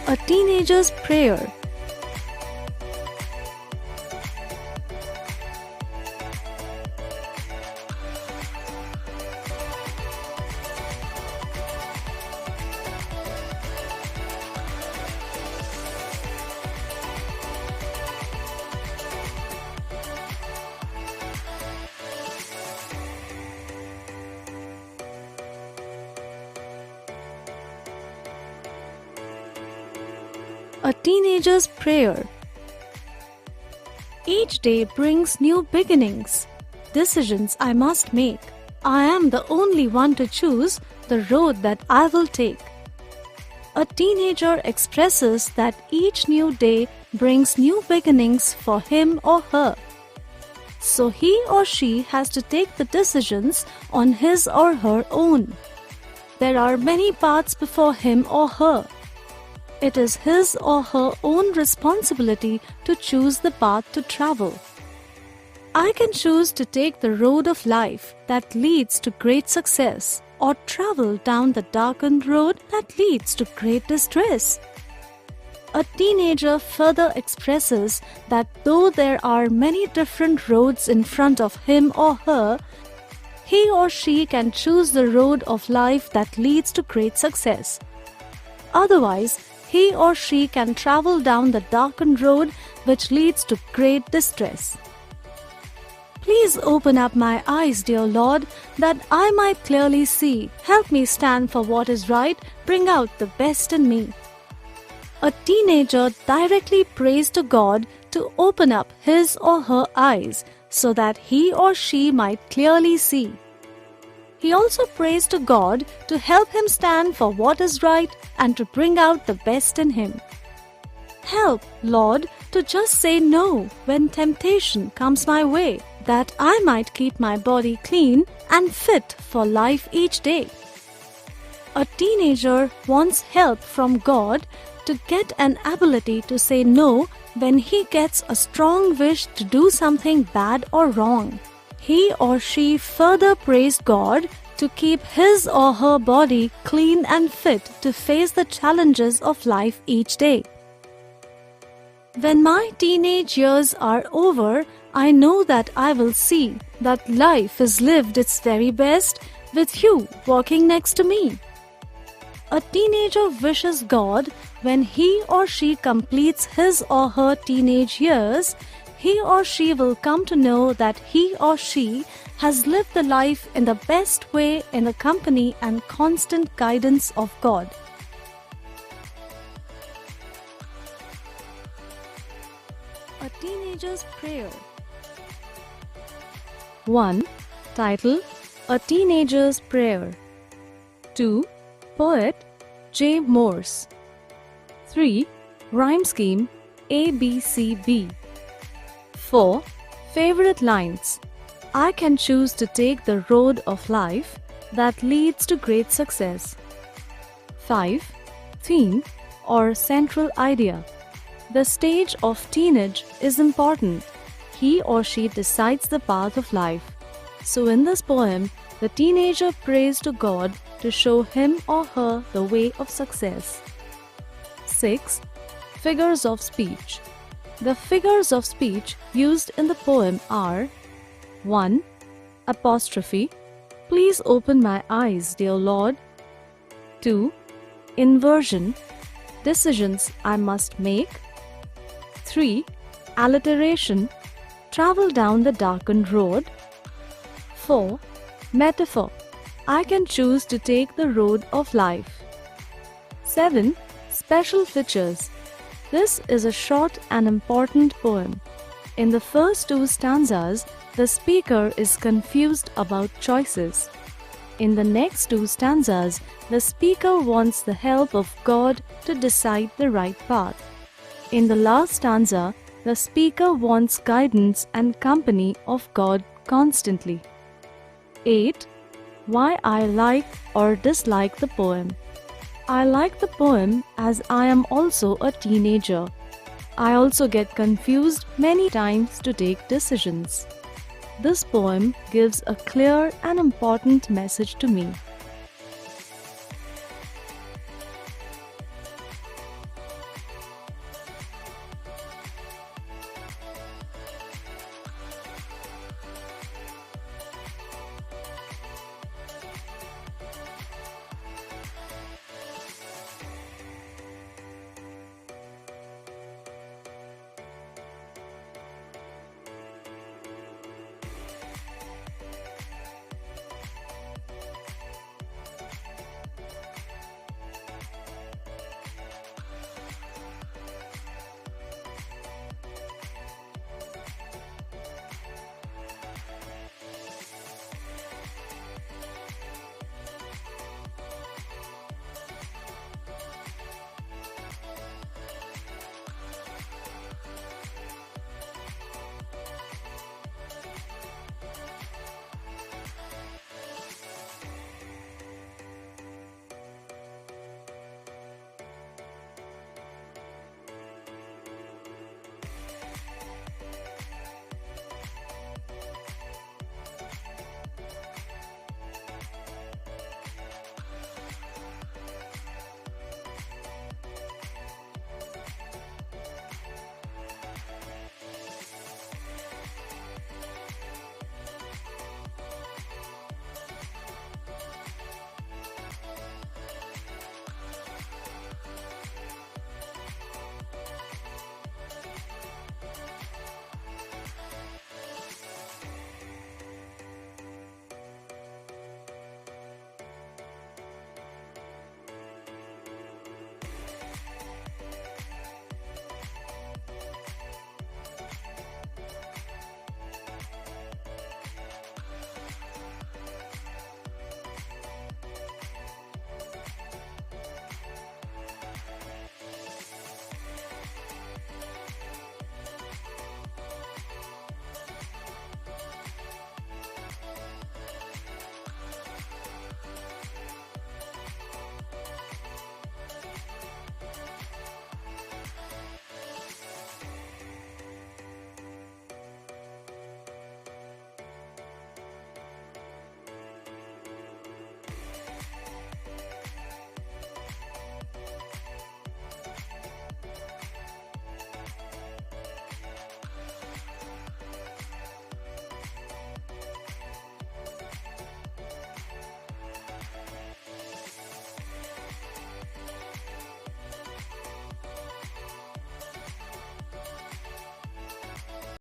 A teenager's prayer. A teenager's prayer. Each day brings new beginnings, decisions I must make. I am the only one to choose the road that I will take. A teenager expresses that each new day brings new beginnings for him or her. So he or she has to take the decisions on his or her own. There are many paths before him or her. It is his or her own responsibility to choose the path to travel. I can choose to take the road of life that leads to great success, or travel down the darkened road that leads to great distress. A teenager further expresses that though there are many different roads in front of him or her, he or she can choose the road of life that leads to great success. Otherwise, he or she can travel down the darkened road which leads to great distress. Please open up my eyes, dear Lord, that I might clearly see. Help me stand for what is right, bring out the best in me. A teenager directly prays to God to open up his or her eyes so that he or she might clearly see. He also prays to God to help him stand for what is right and to bring out the best in him. Help, Lord, to just say no when temptation comes my way, that I might keep my body clean and fit for life each day. A teenager wants help from God to get an ability to say no when he gets a strong wish to do something bad or wrong. He or she further prays God to keep his or her body clean and fit to face the challenges of life each day. When my teenage years are over, I know that I will see that life is lived its very best with you walking next to me. A teenager wishes God when he or she completes his or her teenage years, he or she will come to know that he or she has lived the life in the best way in the company and constant guidance of God. A teenager's prayer. 1. Title: A Teenager's Prayer. 2. Poet: J. Morse. 3. Rhyme scheme: ABCB. 4. Favorite lines: I can choose to take the road of life that leads to great success. 5. Theme or central idea: the stage of teenage is important. He or she decides the path of life. So in this poem, the teenager prays to God to show him or her the way of success. 6. Figures of speech. The figures of speech used in the poem are: 1. Apostrophe: please open my eyes, dear Lord. 2. Inversion: decisions I must make. 3. Alliteration: travel down the darkened road. 4. Metaphor: I can choose to take the road of life. 7. Special features: this is a short and important poem. In the first 2 stanzas, the speaker is confused about choices. In the next 2 stanzas, the speaker wants the help of God to decide the right path. In the last stanza, the speaker wants guidance and company of God constantly. 8. Why I like or dislike the poem. I like the poem as I am also a teenager. I also get confused many times to take decisions. This poem gives a clear and important message to me.